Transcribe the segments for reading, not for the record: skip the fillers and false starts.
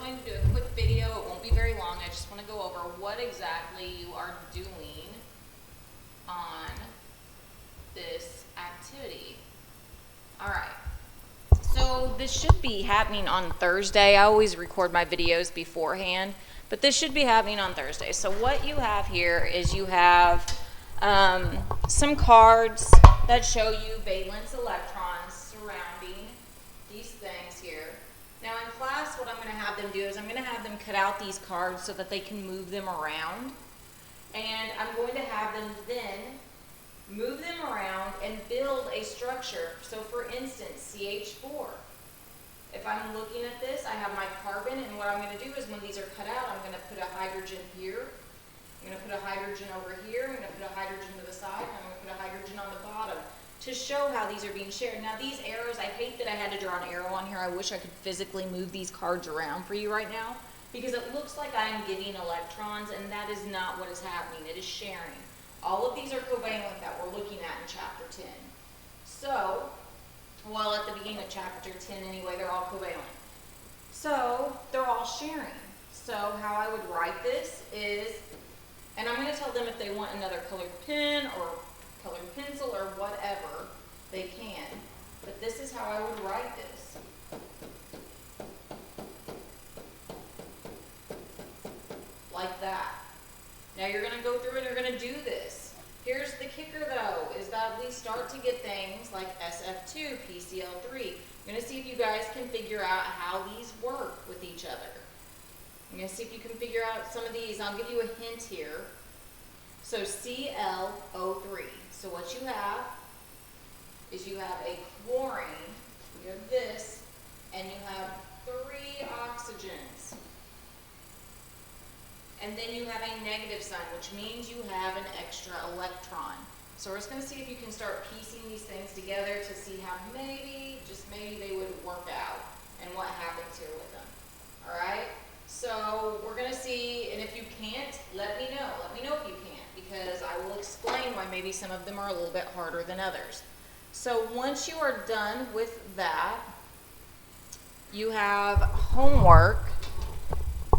going to do a quick video. It won't be very long. I just want to go over what exactly you are doing on this activity. All right. So this should be happening on Thursday. I always record my videos beforehand, but this should be happening on Thursday. So what you have here is you have some cards that show you valence electrons surrounding these things here. Now in class, what I'm going to have them do is I'm going to have them cut out these cards so that they can move them around. And I'm going to have them then move them around and build a structure. So for instance, CH4. If I'm looking at this, I have my carbon, and what I'm going to do is when these are cut out, I'm going to put a hydrogen here. I'm going to put a hydrogen over here. I'm going to put a hydrogen to the side. And I'm going to put a hydrogen on the bottom to show how these are being shared. Now these arrows, I hate that I had to draw an arrow on here. I wish I could physically move these cards around for you right now because it looks like I am giving electrons, and that is not what is happening. It is sharing. All of these are covalent that we're looking at in chapter 10. So, well, at the beginning of chapter 10 anyway, they're all covalent. So, they're all sharing. So, how I would write this is, and I'm going to tell them if they want another colored pen or colored pencil or whatever, they can. But this is how I would write this. Like that. Now you're going to go through and you're going to do this. Here's the kicker though, is that we start to get things like SF2, PCl3. You're going to see if you guys can figure out how these work with each other. I'm going to see if you can figure out some of these. I'll give you a hint here. So ClO3. So what you have is you have a chlorine, you have this, and you have 3 oxygens. And then you have a negative sign, which means you have an extra electron. So we're just going to see if you can start piecing these things together to see how maybe, just maybe they would work out and what happens here with them. All right? So we're going to see, and if you can't, let me know. Let me know if you can't, because I will explain why maybe some of them are a little bit harder than others. So once you are done with that, you have homework.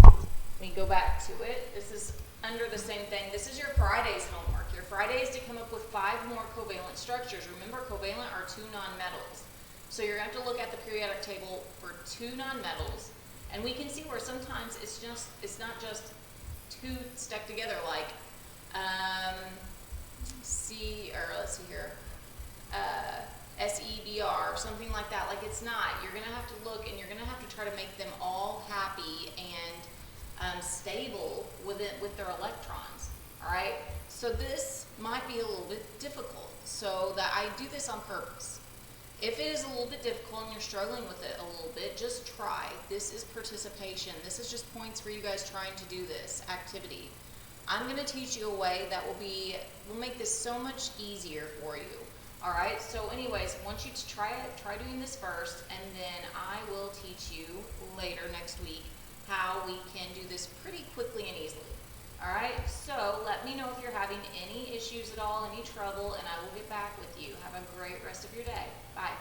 Let me go back to it. This is under the same thing. This is your Friday's homework. Your Friday is to come up with 5 more covalent structures. Remember, covalent are 2 nonmetals. So you're going to have to look at the periodic table for 2 nonmetals. And we can see where sometimes it's not just 2 stuck together like SEBR or something like that. Like it's not. You're going to have to look and you're going to have to try to make them all happy and stable with their electrons. All right. So this might be a little bit difficult. So that I do this on purpose. If it is a little bit difficult and you're struggling with it a little bit, just try. This is participation. This is just points for you guys trying to do this activity. I'm going to teach you a way that will make this so much easier for you. All right. So anyways, I want you to try doing this first, and then I will teach you later next week how we can do this pretty quickly and easily. All right. So let me know if you're having any issues at all, any trouble, and I will get back with you. Have a great rest of your day. Bye.